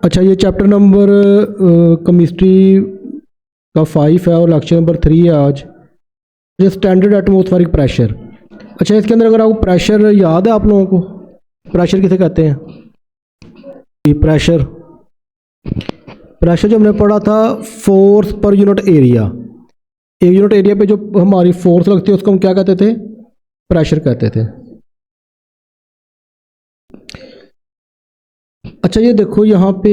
अच्छा, ये chapter number chemistry का 5 है और लेक्चर नंबर 3 है आज। ये स्टैंडर्ड एटमॉस्फेरिक प्रेशर। अच्छा, इसके अंदर अगर आपको प्रेशर याद है, आप लोगों को प्रेशर किसे कहते हैं? प्रेशर प्रेशर जो हमने पढ़ा था, फोर्स पर यूनिट एरिया। एक यूनिट एरिया पे जो हमारी फोर्स लगती है उसको हम क्या कहते थे? प्रेशर कहते थे। अच्छा, ये देखो यहाँ पे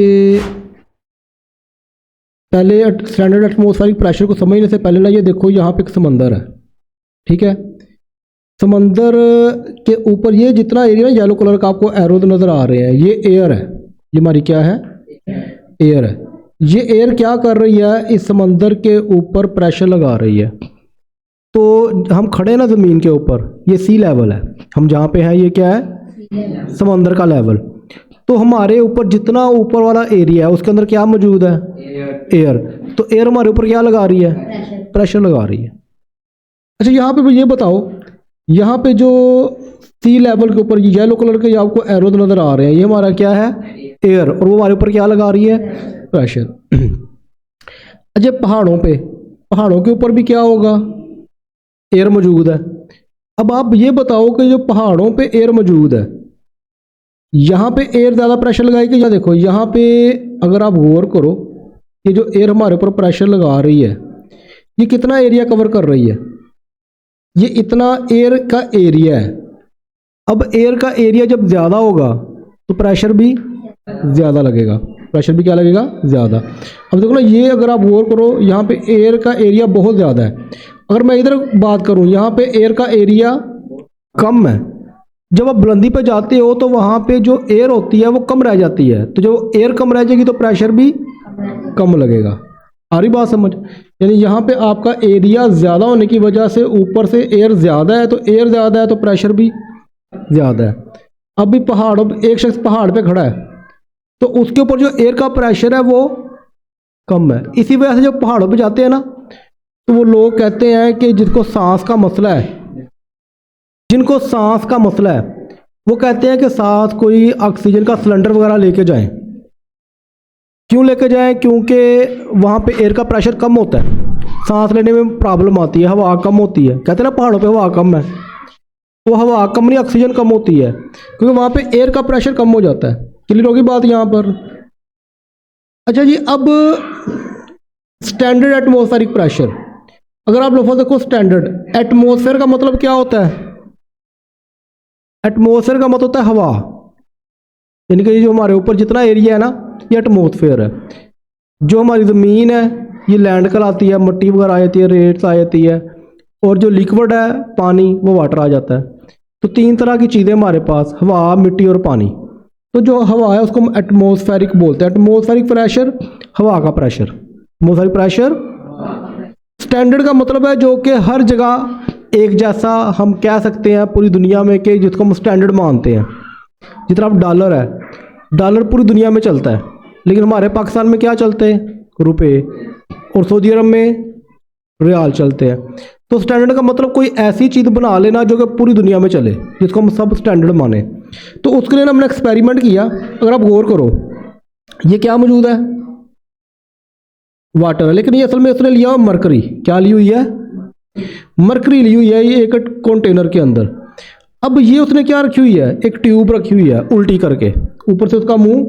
पहले स्टैंडर्ड एटमॉस्फेरिक प्रेशर को समझने से पहले ना, ये देखो यहाँ पे एक समंदर है, ठीक है। समंदर के ऊपर ये जितना एरिया ना येलो कलर का आपको एरो नजर आ रहे हैं, ये एयर है। ये हमारी क्या है? एयर है। ये एयर क्या कर रही है? इस समंदर के ऊपर प्रेशर लगा रही है। तो हम खड़े हैं ना ज़मीन के ऊपर, ये सी लेवल है। हम जहाँ पे हैं ये क्या है? समंदर का लेवल। तो हमारे ऊपर जितना ऊपर वाला एरिया है उसके अंदर क्या मौजूद है? एयर। तो एयर हमारे ऊपर क्या लगा रही है? प्रेशर लगा रही है। अच्छा, यहाँ पे ये बताओ, यहाँ पे जो सी लेवल के ऊपर येलो कलर के आपको एरो नजर आ रहे हैं, ये हमारा क्या है? एयर। और वो हमारे ऊपर क्या लगा रही है? प्रेशर। अच्छा, पहाड़ों के ऊपर भी क्या होगा? एयर मौजूद है। अब आप ये बताओ कि जो पहाड़ों पे एयर मौजूद है, यहाँ पे एयर ज़्यादा प्रेशर लगाएगी या देखो यहाँ पे अगर आप गौर करो, ये जो एयर हमारे ऊपर प्रेशर लगा रही है, ये कितना एरिया कवर कर रही है? ये इतना एयर का एरिया है। अब एयर का एरिया जब ज़्यादा होगा तो प्रेशर भी ज़्यादा लगेगा। प्रेशर भी क्या लगेगा? ज़्यादा। अब देखो ना, ये अगर आप गौर करो, यहाँ पे एयर का एरिया बहुत ज़्यादा है। अगर मैं इधर बात करूँ, यहाँ पे एयर का एरिया कम है। जब आप बुलंदी पे जाते हो तो वहाँ पे जो एयर होती है वो कम रह जाती है। तो जब एयर कम रह जाएगी तो प्रेशर भी कम लगेगा। आ रही बात समझ? यानी यहाँ पे आपका एरिया ज़्यादा होने की वजह से ऊपर से एयर ज़्यादा है, तो एयर ज़्यादा है तो प्रेशर भी ज़्यादा है। अब भी एक शख्स पहाड़ पे खड़ा है तो उसके ऊपर जो एयर का प्रेशर है वो कम है। इसी वजह से जब पहाड़ों पे जाते हैं ना, तो वो लोग कहते हैं कि जिनको सांस का मसला है, वो कहते हैं कि साथ कोई ऑक्सीजन का सिलेंडर वगैरह लेके जाएं। क्यों लेके जाएं? क्योंकि वहाँ पे एयर का प्रेशर कम होता है, सांस लेने में प्रॉब्लम आती है, हवा कम होती है। कहते हैं ना पहाड़ों पे हवा कम है, वो हवा कम नहीं, ऑक्सीजन कम होती है, क्योंकि वहाँ पे एयर का प्रेशर कम हो जाता है। क्लियर होगी बात यहाँ पर? अच्छा जी, अब स्टैंडर्ड एटमॉस्फेरिक प्रेशर। अगर आप लोग देखो, स्टैंडर्ड एटमॉस्फेयर का मतलब क्या होता है? एटमॉस्फेयर का मतलब होता है हवा। यानी कि जो हमारे ऊपर जितना एरिया है ना, ये एटमॉस्फेयर है। जो हमारी ज़मीन है ये लैंड कहलाती है, मिट्टी वगैरह आ जाती है, रेट्स आ जाती है, और जो लिक्विड है पानी, वो वाटर आ जाता है। तो 3 तरह की चीज़ें हमारे पास, हवा, मिट्टी और पानी। तो जो हवा है उसको हम एटमॉस्फेरिक बोलते हैं। एटमॉस्फेरिक प्रेशर हवा का प्रेशर। एटमॉस्फेरिक प्रेशर स्टैंडर्ड का मतलब है जो कि हर जगह एक जैसा, हम कह सकते हैं पूरी दुनिया में, कि जिसको हम स्टैंडर्ड मानते हैं। जितना अब डॉलर है, डॉलर पूरी दुनिया में चलता है, लेकिन हमारे पाकिस्तान में क्या चलते हैं? रुपए। और सऊदी अरब में रियाल चलते हैं। तो स्टैंडर्ड का मतलब कोई ऐसी चीज़ बना लेना जो कि पूरी दुनिया में चले, जिसको हम सब स्टैंडर्ड माने। तो उसके लिए हमने एक्सपेरिमेंट किया। अगर आप गौर करो, ये क्या मौजूद है? वाटर है, लेकिन ये असल में उसने लिया मरकरी। क्या ली हुई है? मरकरी ली हुई है, ये एक कंटेनर के अंदर। अब ये उसने क्या रखी हुई है? एक ट्यूब रखी हुई है उल्टी करके, ऊपर से उसका मुंह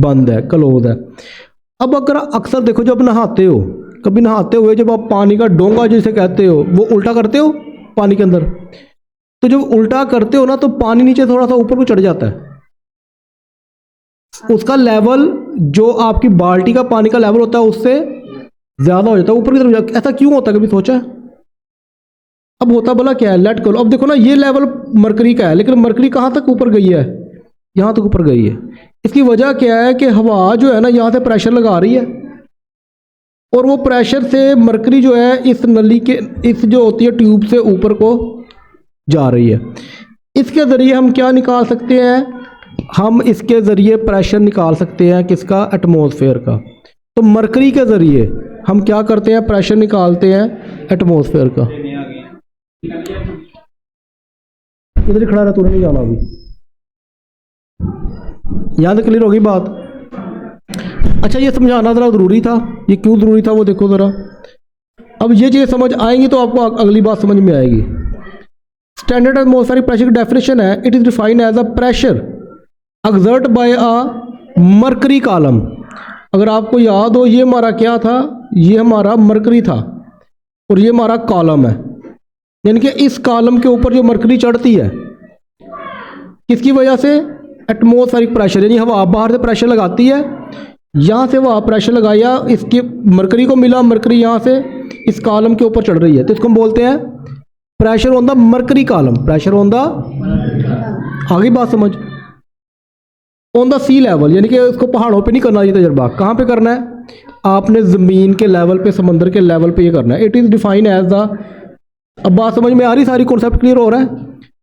बंद है, क्लोज है। अब अगर अक्सर देखो, जब नहाते हो, कभी नहाते हुए जब आप पानी का डोंगा जिसे कहते हो, वो उल्टा करते हो पानी के अंदर, तो जब उल्टा करते हो ना, तो पानी नीचे थोड़ा सा ऊपर को चढ़ जाता है। उसका लेवल, जो आपकी बाल्टी का पानी का लेवल होता है, उससे ज्यादा हो जाता है, ऊपर की तरफ। ऐसा क्यों होता है, कभी सोचा? अब होता भला क्या है? लेट करो। अब देखो ना, ये लेवल मरकरी का है, लेकिन मरकरी कहाँ तक ऊपर गई है? यहाँ तक ऊपर गई है। इसकी वजह क्या है कि हवा जो है ना, यहाँ से प्रेशर लगा रही है, और वो प्रेशर से मरकरी जो है इस नली के, इस जो होती है ट्यूब से ऊपर को जा रही है। इसके ज़रिए हम क्या निकाल सकते हैं? हम इसके ज़रिए प्रेशर निकाल सकते हैं। किसका? एटमॉस्फेयर का। तो मरकरी के ज़रिए हम क्या करते हैं? प्रेशर निकालते हैं एटमॉस्फेयर का। इधर ही खड़ा रहा, तूने नहीं जाना अभी। यहाँ तक क्लियर होगी बात? अच्छा, ये समझाना ज़रा ज़रूरी था, ये क्यों ज़रूरी था वो देखो ज़रा। अब ये चीज़ें समझ आएंगी तो आपको अगली बात समझ में आएगी। स्टैंडर्ड एटमॉस्फेरिक प्रेशर की डेफिनेशन है, it is defined as a pressure exert by a mercury column. अगर आपको याद हो, ये हमारा क्या था, ये हमारा मरकरी था और ये हमारा कॉलम है, यानी कि इस कॉलम के ऊपर जो मरकरी चढ़ती है किसकी वजह से, एटमॉस्फेरिक प्रेशर, यानी हवा बाहर से प्रेशर लगाती है, यहाँ से हवा प्रेशर लगाया, इसके मरकरी को मिला, मरकरी यहाँ से इस कॉलम के ऊपर चढ़ रही है, तो इसको हम बोलते हैं pressure on the mercury column. Pressure on the, आगे बात समझ, ऑन द सी लेवल, यानी कि इसको पहाड़ों पे नहीं करना ये तजर्बा, कहाँ पे करना है, आपने ज़मीन के लेवल पे, समंदर के लेवल पे ये करना है। It is define as the, अब बात समझ में आ रही, सारी कॉन्सेप्ट क्लियर हो रहा है।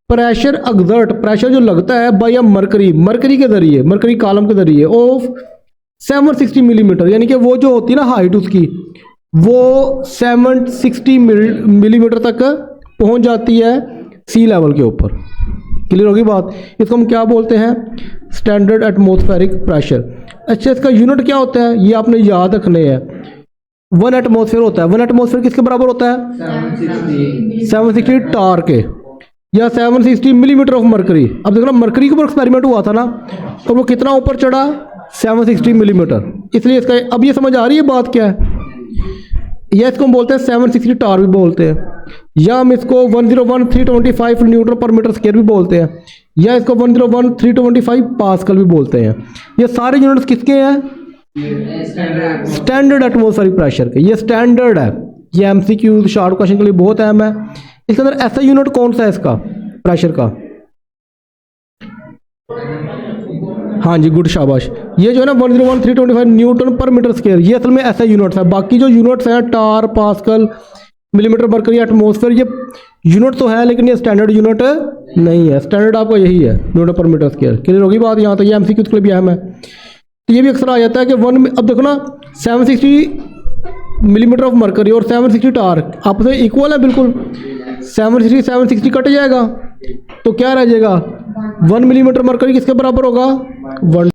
प्रेशर एक्सर्ट, प्रेशर जो लगता है बाय अ मरकरी, मरकरी के जरिए, मरकरी कॉलम के जरिए ऑफ 760 मिलीमीटर, यानी कि वो जो होती है ना हाइट उसकी, वो 760 मिलीमीटर तक पहुंच जाती है सी लेवल के ऊपर। क्लियर होगी बात। इसको हम क्या बोलते हैं, स्टैंडर्ड एटमॉस्फेरिक प्रेशर। अच्छा, इसका यूनिट क्या होता है, ये आपने याद रखने हैं। 1 एटमॉस्फेयर होता है, 1 एटमॉस्फेयर किसके बराबर होता है, 760 टार के, या 760 मिलीमीटर ऑफ मरकरी। अब देखो ना, मरकरी के ऊपर एक्सपेरिमेंट हुआ था ना, और वो कितना ऊपर चढ़ा, 760 मिलीमीटर। इसलिए इसका, अब ये समझ आ रही है बात क्या है, या इसको हम बोलते हैं 760 टार भी बोलते हैं, या हम इसको 101,325 न्यूटन पर मीटर स्क्वायर भी बोलते हैं, या इसको 101,325 पास्कल भी बोलते हैं। ये सारे यूनिट्स किसके हैं, स्टैंडर्ड एटमॉस्फेरिक प्रेशर के। ये स्टैंडर्ड है, ये एमसीक्यू शॉर्ट क्वेश्चन के लिए बहुत अहम है। इसके अंदर ऐसा यूनिट कौन सा है इसका, प्रेशर का, हाँ जी, गुड, शाबाश। ये जो है ना 101,325 न्यूटन पर मीटर स्क्वायर, ये असल में ऐसा यूनिट्स है। बाकी जो यूनिट्स हैं, टार, पास्कल, मिलीमीटर मरकरी, एटमॉस्फेयर, ये यूनिट तो है लेकिन ये स्टैंडर्ड यूनिट नहीं है। स्टैंडर्ड आपका यही है, न्यूटन पर मीटर स्क्वायर। क्लियर होगी बात यहाँ तक, ये एमसीक्यू के लिए भी अहम है। तो ये भी अक्सर आ जाता है कि अब देखो ना, 760 मिलीमीटर ऑफ मरकरी और 760 टार आपस में इक्वल है बिल्कुल। 760 कट जाएगा तो क्या रह जाएगा, 1 मिलीमीटर मरकरी किसके बराबर होगा, 1